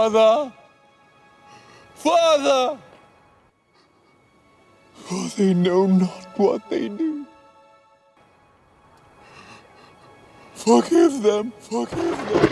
Father, Father, for they know not what they do. Forgive them, forgive them.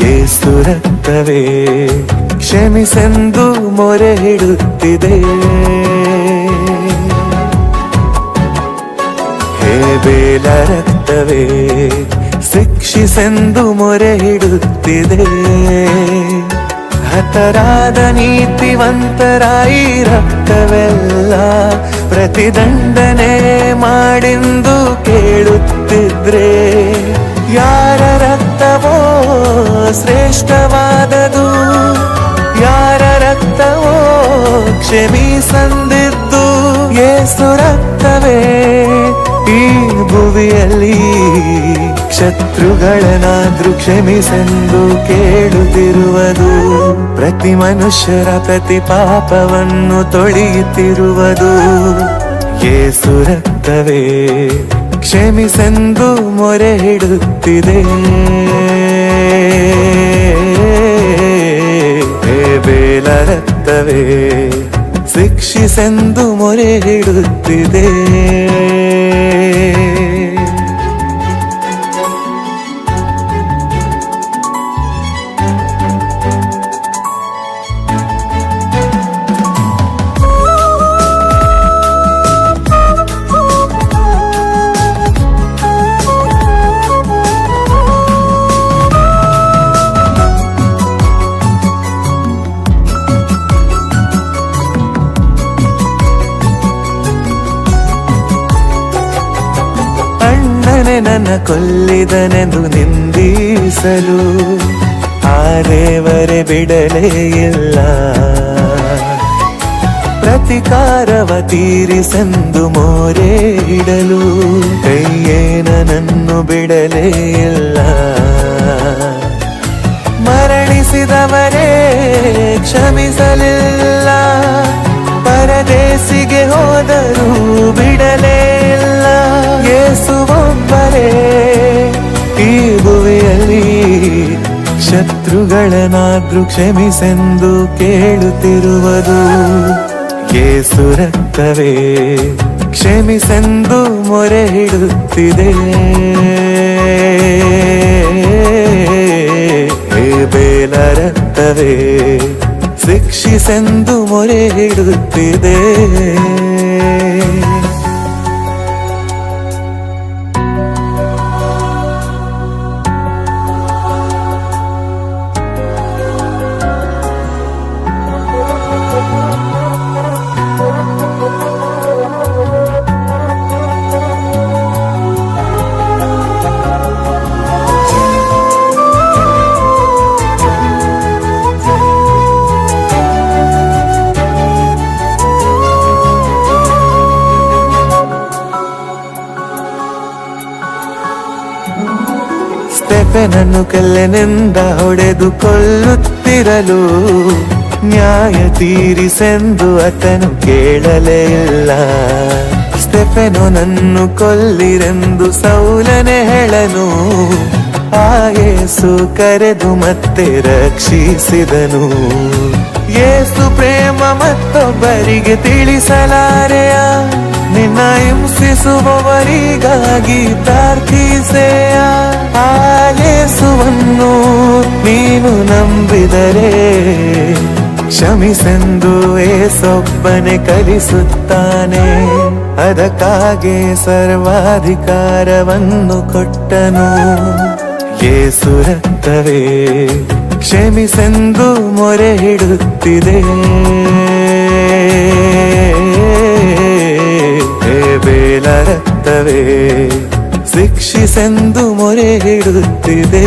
ಯೇಸು ರಕ್ತವೇ ಕ್ಷಮಿಸೆಂದು ಮೊರೆ ಇಡುತ್ತಿದೆ. ಹೇಬೇಲ ರಕ್ತವೇ ಶಿಕ್ಷಿಸೆಂದು ಮೊರೆ ಇಡುತ್ತಿದೆ. ಹತರಾದ ನೀತಿವಂತರಾಯಿ ರಕ್ತವೆಲ್ಲ ಪ್ರತಿದಂಡನೆ ಮಾಡೆಂದು ಕೇಳುತ್ತಿದ್ರೆ, ಯಾರ ರಕ್ತವೋ ಶ್ರೇಷ್ಠವಾದದು, ಯಾರ ರಕ್ತವೋ ಕ್ಷಮಿಸಂದಿದ್ದು. ಯೇಸು ರಕ್ತವೇ ಈ ಭುವಿಯಲ್ಲಿ ಶತ್ರುಗಳನ್ನಾದ್ರೂ ಕ್ಷಮಿಸೆಂದು ಕೇಳುತ್ತಿರುವುದು. ಪ್ರತಿ ಮನುಷ್ಯರ ಪ್ರತಿ ಪಾಪವನ್ನು ತೊಳೆಯುತ್ತಿರುವುದು. ಯೇಸು ರಕ್ತವೇ ಕ್ಷಮಿಸೆಂದು ಮೊರೆ ಇಡುತ್ತಿದೆ. ಹೇಬೇಲ ರಕ್ತವೇ ಶಿಕ್ಷಿಸೆಂದು ಮೊರೆ ಇಡುತ್ತಿದೆ. ನನ್ನ ಕೊಲ್ಲಿದನೆಂದು ನಿಂದಿಸಲು ಆ ದೇವರೇ ಬಿಡಲೇ ಇಲ್ಲ. ಪ್ರತಿಕಾರವ ತೀರಿಸೆಂದು ಮೋರೆ ಇಡಲು ಕೈಯೇ ನನ್ನನ್ನು ಬಿಡಲೇ ಇಲ್ಲ. ಮರಣಿಸಿದವರೇ ಕ್ಷಮಿಸಲಿಲ್ಲ, ಪರದೇಶಿಗೆ ಹೋದರೂ ಬಿಡಲೇ ಇಲ್ಲ. ಯೇಸು ಒಬ್ಬರೇ ಈ ಭುವಿಯಲ್ಲಿ ಶತ್ರುಗಳನ್ನಾದ್ರೂ ಕ್ಷಮಿಸೆಂದು ಕೇಳುತ್ತಿರುವುದು. ಯೇಸು ರಕ್ತವೇ ಕ್ಷಮಿಸೆಂದು ಮೊರೆ ಇಡುತ್ತಿದೆ. ಹೇಬೇಲ ರಕ್ತವೇ ಶಿಕ್ಷಿಸೆಂದು ಮೊರೆ ಇಡುತ್ತಿದೆ. ಸ್ಟೆಫನನ್ನು ಕಲ್ಲಿನಿಂದ ಹೊಡೆದು ಕೊಲ್ಲುತ್ತಿರಲು ನ್ಯಾಯ ತೀರಿಸೆಂದು ಆತನು ಕೇಳಲೇ ಇಲ್ಲ. ಸ್ಟೆಫನನನ್ನು ಕೊಲ್ಲಿರೆಂದು ಸೌಲನೇ ಹೇಳನು. ಆ ಯೇಸು ಕರೆದು ಮತ್ತೆ ರಕ್ಷಿಸಿದನು. ಯೇಸು ಪ್ರೇಮ ಮತ್ತೊಬ್ಬರಿಗೆ ತಿಳಿಸಲಾರೆಯ, ನಿನ್ನ ಹಿಂಸಿಸುವವರಿಗಾಗಿ ಪ್ರಾರ್ಥಿಸೆಯ. ಆ ಯೇಸುವನ್ನು ನೀನು ನಂಬಿದರೆ ಕ್ಷಮಿಸೆಂದು ಯೇಸೊಬ್ಬನೇ ಕಲಿಸುತ್ತಾನೆ. ಅದಕ್ಕಾಗಿ ಸರ್ವಾಧಿಕಾರವನ್ನು ಕೊಟ್ಟನು. ಯೇಸು ರಕ್ತವೇ ಕ್ಷಮಿಸೆಂದು ಮೊರೆ ಹಿಡುತ್ತಿದೆ. ಹೇಬೇಲ ರಕ್ತವೇ ಶಿಕ್ಷಿಸೆಂದು ಮೊರೆ ಹಿಡುತ್ತಿದೆ.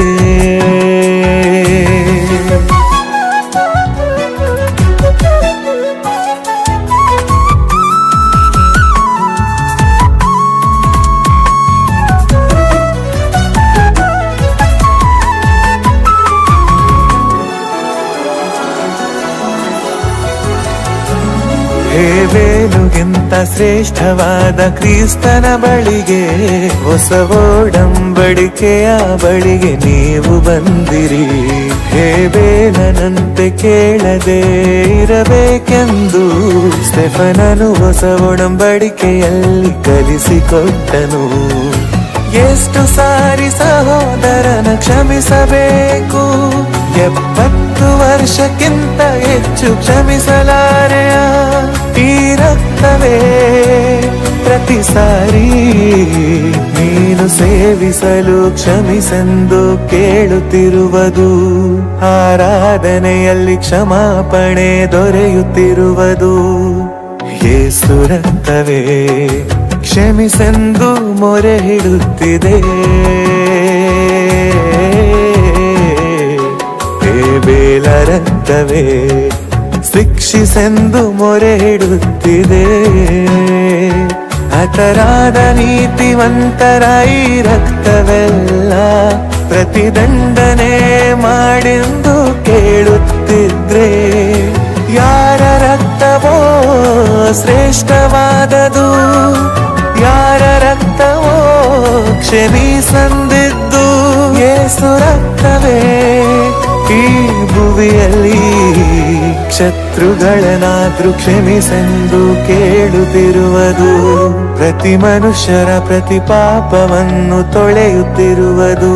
ಹೇಬೇಲುಗಿಂತ ಶ್ರೇಷ್ಠವಾದ ಕ್ರಿಸ್ತನ ಬಳಿಗೆ, ಹೊಸ ಒಡಂಬಡಿಕೆಯ ಬಳಿಗೆ ನೀವು ಬಂದಿರಿ. ಹೇಬೇಲನಂತೆ ಕೇಳದೆ ಇರಬೇಕೆಂದು ಸ್ಟೆಫನನು ಹೊಸ ಒಡಂಬಡಿಕೆಯಲ್ಲಿ ಕಲಿಸಿಕೊಟ್ಟನು. ಎಷ್ಟು ಸಾರಿ ಸಹೋದರನ ಕ್ಷಮಿಸಬೇಕು? 70 ವರ್ಷಕ್ಕಿಂತ ಹೆಚ್ಚು ಕ್ಷಮಿಸಲಾರೆಯ? ಈ ರಕ್ತವೇ ಪ್ರತಿ ಸಾರಿ ನೀನು ಸೇವಿಸಲು ಕ್ಷಮಿಸೆಂದು ಕೇಳುತ್ತಿರುವುದು. ಆರಾಧನೆಯಲ್ಲಿ ಕ್ಷಮಾಪಣೆ ದೊರೆಯುತ್ತಿರುವುದು. ಯೇಸು ರಕ್ತವೇ ಕ್ಷಮಿಸೆಂದು ಮೊರೆ ಹಿಡುತ್ತಿದೆ. ಹೇಬೇಲ ರಕ್ತವೇ ಶಿಕ್ಷಿಸೆಂದು ಮೊರೆ ಹಿಡುತ್ತಿದೆ. ಹತರಾದ ನೀತಿವಂತರ ಈ ರಕ್ತವೆಲ್ಲ ಪ್ರತಿದಂಡನೆ ಮಾಡೆಂದು ಕೇಳುತ್ತಿದ್ರೆ, ಯಾರ ರಕ್ತವೋ ಶ್ರೇಷ್ಠವಾದದು? ಯಾರ ರಕ್ತವೋ ಕ್ಷಮಿಸಂದಿದ್ದು? ಯೇಸು ರಕ್ತವೇ ಈ ಭುವಿಯಲ್ಲಿ ಶತ್ರುಗಳನ್ನಾದ್ರೂ ಕ್ಷಮಿಸೆಂದು ಕೇಳುತ್ತಿರುವುದು. ಪ್ರತಿ ಮನುಷ್ಯರ ಪ್ರತಿ ಪಾಪವನ್ನು ತೊಳೆಯುತ್ತಿರುವುದು.